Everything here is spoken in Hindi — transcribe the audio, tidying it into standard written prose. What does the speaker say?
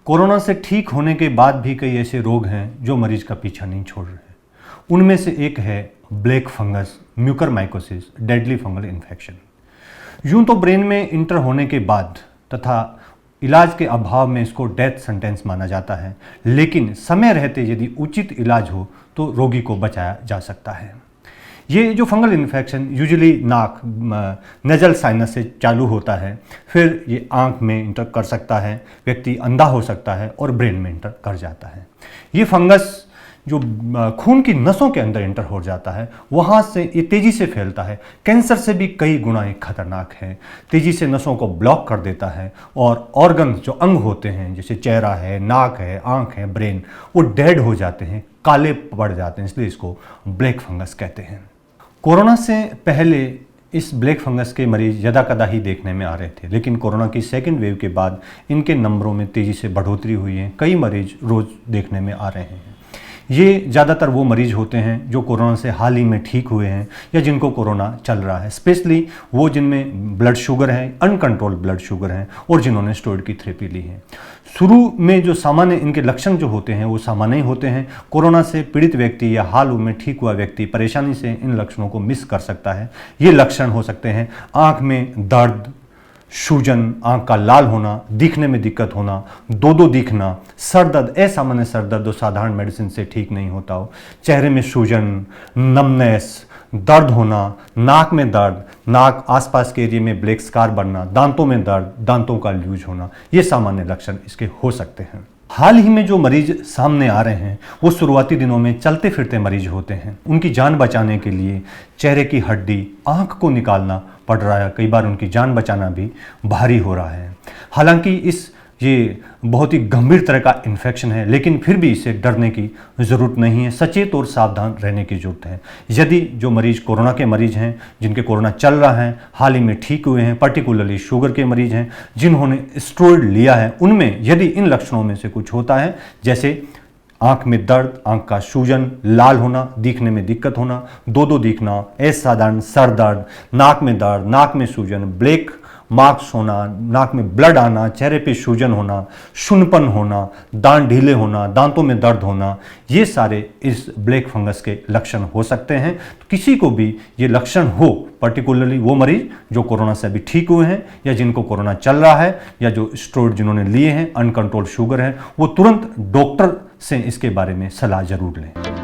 कोरोना से ठीक होने के बाद भी कई ऐसे रोग हैं जो मरीज का पीछा नहीं छोड़ रहे हैं। उनमें से एक है black fungus, mucormycosis, deadly fungal infection. यूं तो ब्रेन में इंटर होने के बाद तथा इलाज के अभाव में इसको डेथ सेंटेंस माना जाता है, लेकिन समय रहते यदि उचित इलाज हो तो रोगी को बचाया जा सकता है। ये जो फंगल इन्फेक्शन यूजुअली नाक, नेजल साइनस से चालू होता है, फिर ये आंख में इंटर कर सकता है, व्यक्ति अंधा हो सकता है और ब्रेन में इंटर कर जाता है। ये फंगस जो खून की नसों के अंदर इंटर हो जाता है, वहाँ से ये तेज़ी से फैलता है। कैंसर से भी कई गुना ये खतरनाक है। तेज़ी से नसों को ब्लॉक कर देता है और ऑर्गन जो अंग होते हैं, जैसे चेहरा है, नाक है, आँख है, ब्रेन, वो डेड हो जाते हैं, काले पड़ जाते हैं। इसलिए इसको ब्लैक फंगस कहते हैं। कोरोना से पहले इस ब्लैक फंगस के मरीज यदाकदा ही देखने में आ रहे थे, लेकिन कोरोना की सेकेंड वेव के बाद इनके नंबरों में तेज़ी से बढ़ोतरी हुई है। कई मरीज रोज़ देखने में आ रहे हैं। ये ज़्यादातर वो मरीज होते हैं जो कोरोना से हाल ही में ठीक हुए हैं या जिनको कोरोना चल रहा है, स्पेशली वो जिनमें ब्लड शुगर है, अनकंट्रोल्ड ब्लड शुगर है और जिन्होंने स्टेरॉइड की थेरेपी ली है। शुरू में जो सामान्य इनके लक्षण जो होते हैं वो सामान्य ही होते हैं। कोरोना से पीड़ित व्यक्ति या हाल में ठीक हुआ व्यक्ति परेशानी से इन लक्षणों को मिस कर सकता है। ये लक्षण हो सकते हैं आँख में दर्द, सूजन, आंख का लाल होना, दिखने में दिक्कत होना, दो दिखना, सर दर्द, असामान्य सर दर्द जो साधारण मेडिसिन से ठीक नहीं होता हो, चेहरे में सूजन, नमनेस, दर्द होना, नाक में दर्द, नाक आसपास के एरिया में ब्लैक स्कार बनना, दांतों में दर्द, दांतों का लूज होना, ये सामान्य लक्षण इसके हो सकते हैं। हाल ही में जो मरीज सामने आ रहे हैं वो शुरुआती दिनों में चलते फिरते मरीज होते हैं। उनकी जान बचाने के लिए चेहरे की हड्डी, आंख को निकालना पड़ रहा है। कई बार उनकी जान बचाना भी भारी हो रहा है। हालांकि ये बहुत ही गंभीर तरह का इन्फेक्शन है, लेकिन फिर भी इसे डरने की ज़रूरत नहीं है। सचेत और सावधान रहने की ज़रूरत है। यदि जो मरीज कोरोना के मरीज हैं, जिनके कोरोना चल रहा है, हाल ही में ठीक हुए हैं, पर्टिकुलरली शुगर के मरीज हैं, जिन्होंने स्टेरॉइड लिया है, उनमें यदि इन लक्षणों में से कुछ होता है, जैसे आंख में दर्द, आंख का सूजन, लाल होना, दिखने में दिक्कत होना, दो दिखना, असाधारण सर दर्द, नाक में दर्द, नाक में सूजन, ब्लैक मार्क्स होना, नाक में ब्लड आना, चेहरे पे सूजन होना, सुन्नपन होना, दांत ढीले होना, दांतों में दर्द होना, ये सारे इस ब्लैक फंगस के लक्षण हो सकते हैं। तो किसी को भी ये लक्षण हो, पर्टिकुलरली वो मरीज जो कोरोना से अभी ठीक हुए हैं या जिनको कोरोना चल रहा है या जो स्टेरॉइड जिन्होंने लिए हैं, अनकंट्रोल्ड शुगर है, वो तुरंत डॉक्टर से इसके बारे में सलाह जरूर लें।